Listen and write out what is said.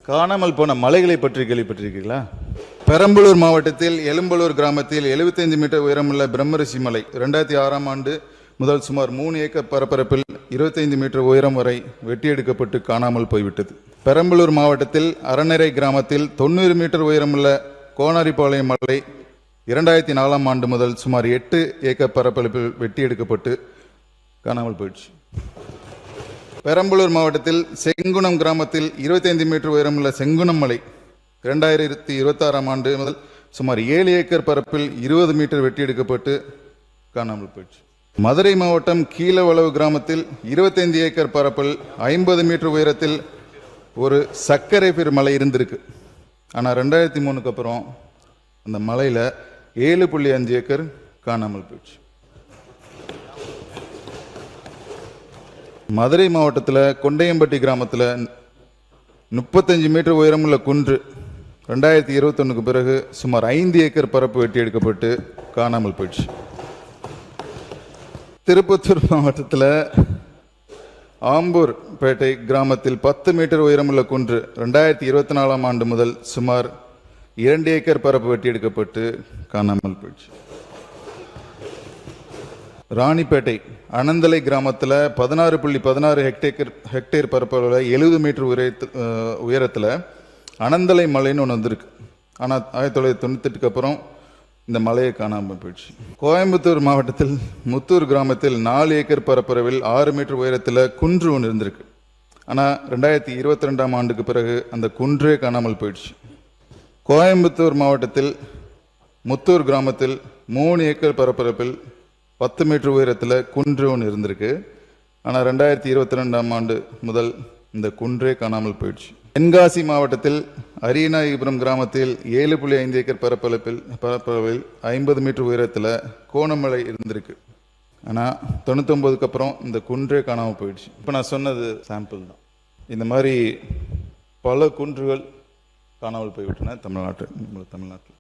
காணாமல் போன மலைகளை பற்றி கேள்விப்பட்டிருக்கீங்களா? பெரம்பலூர் மாவட்டத்தில் எலும்பலூர் கிராமத்தில் 75 மீட்டர் உயரமுள்ள பிரம்மரிஷி மலை 2006ஆம் ஆண்டு முதல் சுமார் 3 ஏக்கர் பரப்பரப்பில் 25 மீட்டர் உயரம் வரை வெட்டி எடுக்கப்பட்டு காணாமல் போய்விட்டது. பெரம்பலூர் மாவட்டத்தில் அறநிறை கிராமத்தில் 90 மீட்டர் உயரமுள்ள கோனாரிபாளையம் மலை 2004ஆம் ஆண்டு முதல் சுமார் 8 ஏக்கர் பரப்பரப்பில் வெட்டி எடுக்கப்பட்டு காணாமல் போயிடுச்சு. பெரம்பலூர் மாவட்டத்தில் செங்குணம் கிராமத்தில் 25 மீட்டர் உயரமுள்ள செங்குணம் மலை 2026ஆம் ஆண்டு முதல் சுமார் 7 ஏக்கர் பரப்பில் 20 மீட்டர் வெட்டி எடுக்கப்பட்டு காணாமல் போயிடுச்சு. மதுரை மாவட்டம் கீழவளவு கிராமத்தில் 25 ஏக்கர் பரப்பில் 50 மீட்டர் உயரத்தில் ஒரு சர்க்கரை பெரு மலை இருந்திருக்கு. ஆனால் 2003க்கு அப்புறம் அந்த மலையில் 7.5 ஏக்கர் காணாமல் போயிடுச்சு. மதுரை மாவட்டத்தில் கொண்டையம்பட்டி கிராமத்தில் 35 மீட்டர் உயரமுள்ள குன்று 2021க்கு பிறகு சுமார் 5 ஏக்கர் பரப்பு வெட்டி எடுக்கப்பட்டு காணாமல் போயிடுச்சு. திருப்பத்தூர் மாவட்டத்தில் ஆம்பூர் பேட்டை கிராமத்தில் 10 மீட்டர் உயரமுள்ள குன்று 2024ஆம் ஆண்டு முதல் சுமார் 2 ஏக்கர் பரப்பு வெட்டி எடுக்கப்பட்டு காணாமல் போயிடுச்சு. ராணிப்பேட்டை அனந்தலை கிராமத்தில் 16.16 ஹெக்டேர் பரப்பளவில் 70 மீட்டர் உயரத்தில் அனந்தலை மலைன்னு ஒன்று வந்திருக்கு. ஆனால் 1998க்கு அப்புறம் இந்த மலையை காணாமல் போயிடுச்சு. கோயம்புத்தூர் மாவட்டத்தில் முத்தூர் கிராமத்தில் 4 ஏக்கர் பரப்பளவில் 6 மீட்டர் உயரத்தில் குன்று ஒன்று இருந்திருக்கு. ஆனால் 2022ஆம் ஆண்டுக்கு பிறகு அந்த குன்றே காணாமல் போயிடுச்சு. கோயம்புத்தூர் மாவட்டத்தில் முத்தூர் கிராமத்தில் 3 ஏக்கர் பரப்பரப்பில் 10 மீட்டர் உயரத்தில் குன்று ஒன்று இருந்திருக்கு. ஆனால் 2022ஆம் ஆண்டு முதல் இந்த குன்றே காணாமல் போயிடுச்சு. தென்காசி மாவட்டத்தில் அரியநாயகிபுரம் கிராமத்தில் 7.5 ஏக்கர் பரப்பளவில் 50 மீட்டர் உயரத்தில் கோணமலை இருந்திருக்கு. ஆனால் 99க்கு அப்புறம் இந்த குன்றே காணாமல் போயிடுச்சு. இப்போ நான் சொன்னது சாம்பிள் தான். இந்த மாதிரி பல குன்றுகள் காணாமல் போய்விட்டன தமிழ்நாட்டில்.